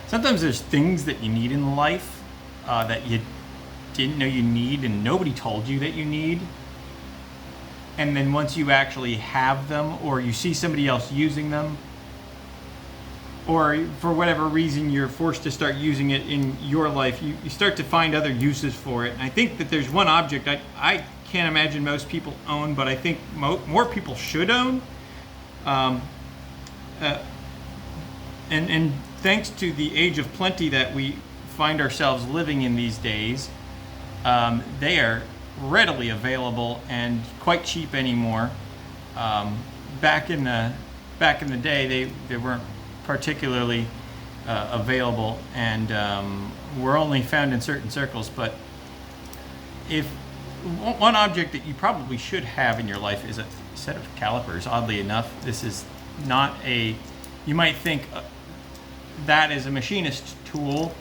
Sometimes there's things that you need in life that you didn't know you need and nobody told you that you need. And then once you actually have them, or you see somebody else using them, or for whatever reason you're forced to start using it in your life, you start to find other uses for it. And I think that there's one object I can't imagine most people own, but I think more people should own. And thanks to the age of plenty that we find ourselves living in these days, they are readily available and quite cheap anymore. Back in the day, they weren't particularly available, and were only found in certain circles. But if one object that you probably should have in your life is a set of calipers. Oddly enough, this is not a, you might think that is a machinist tool.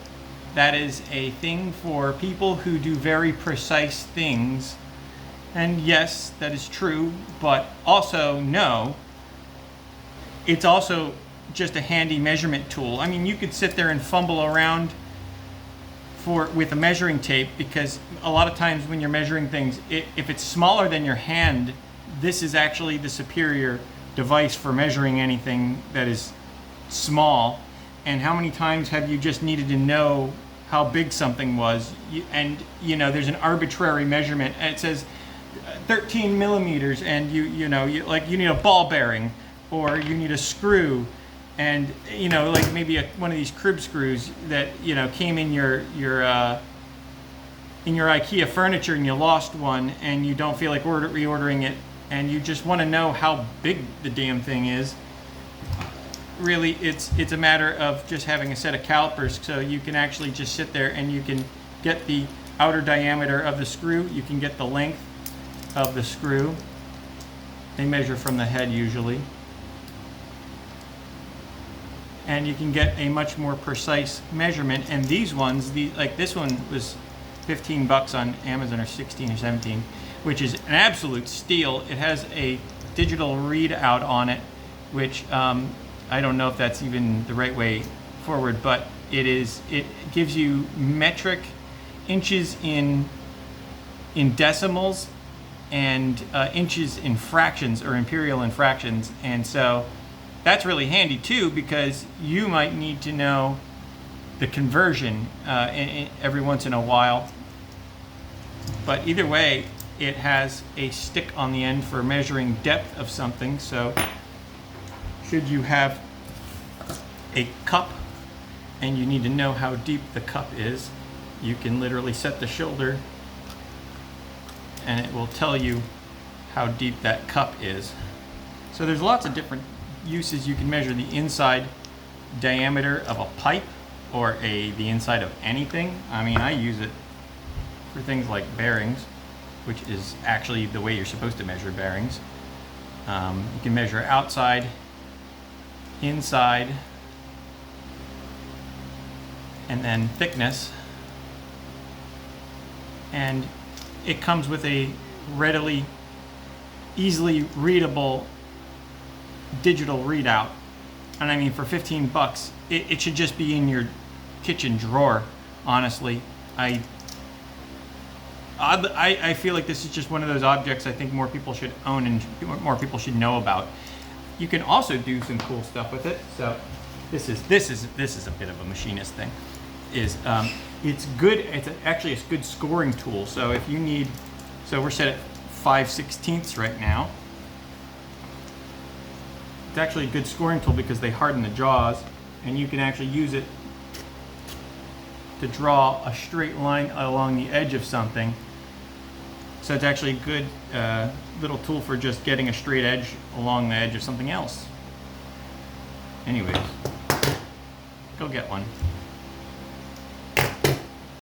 That is a thing for people who do very precise things. And yes, that is true, but also no, it's also just a handy measurement tool. I mean, you could sit there and fumble around with a measuring tape, because a lot of times when you're measuring things, if it's smaller than your hand, this is actually the superior device for measuring anything that is small. And how many times have you just needed to know how big something was, and there's an arbitrary measurement and it says 13 millimeters, and you need a ball bearing, or you need a screw, and like maybe one of these crib screws that came in your IKEA furniture, and you lost one and you don't feel like reordering it, and you just want to know how big the damn thing is. Really, it's a matter of just having a set of calipers, so you can actually just sit there and you can get the outer diameter of the screw, you can get the length of the screw. They measure from the head usually. And you can get a much more precise measurement. And these ones, like this one was 15 bucks on Amazon, or 16 or 17, which is an absolute steal. It has a digital readout on it, which I don't know if that's even the right way forward, but it gives you metric inches in decimals, and inches in fractions, or imperial in fractions. And so that's really handy too, because you might need to know the conversion every once in a while. But either way, it has a stick on the end for measuring depth of something. So should you have a cup and you need to know how deep the cup is, you can literally set the shoulder and it will tell you how deep that cup is. So there's lots of different uses. You can measure the inside diameter of a pipe, or the inside of anything. I mean, I use it for things like bearings, which is actually the way you're supposed to measure bearings. You can measure outside, inside, and then thickness. And it comes with a easily readable digital readout. And I mean, for 15 bucks, it should just be in your kitchen drawer, honestly. I feel like this is just one of those objects I think more people should own and more people should know about. You can also do some cool stuff with it. So this is a bit of a machinist thing. It's good. It's actually a good scoring tool. So if you need, so we're set at 5/16 right now. It's actually a good scoring tool because they harden the jaws, and you can actually use it to draw a straight line along the edge of something. So it's actually a good little tool for just getting a straight edge along the edge of something else. Anyways, go get one.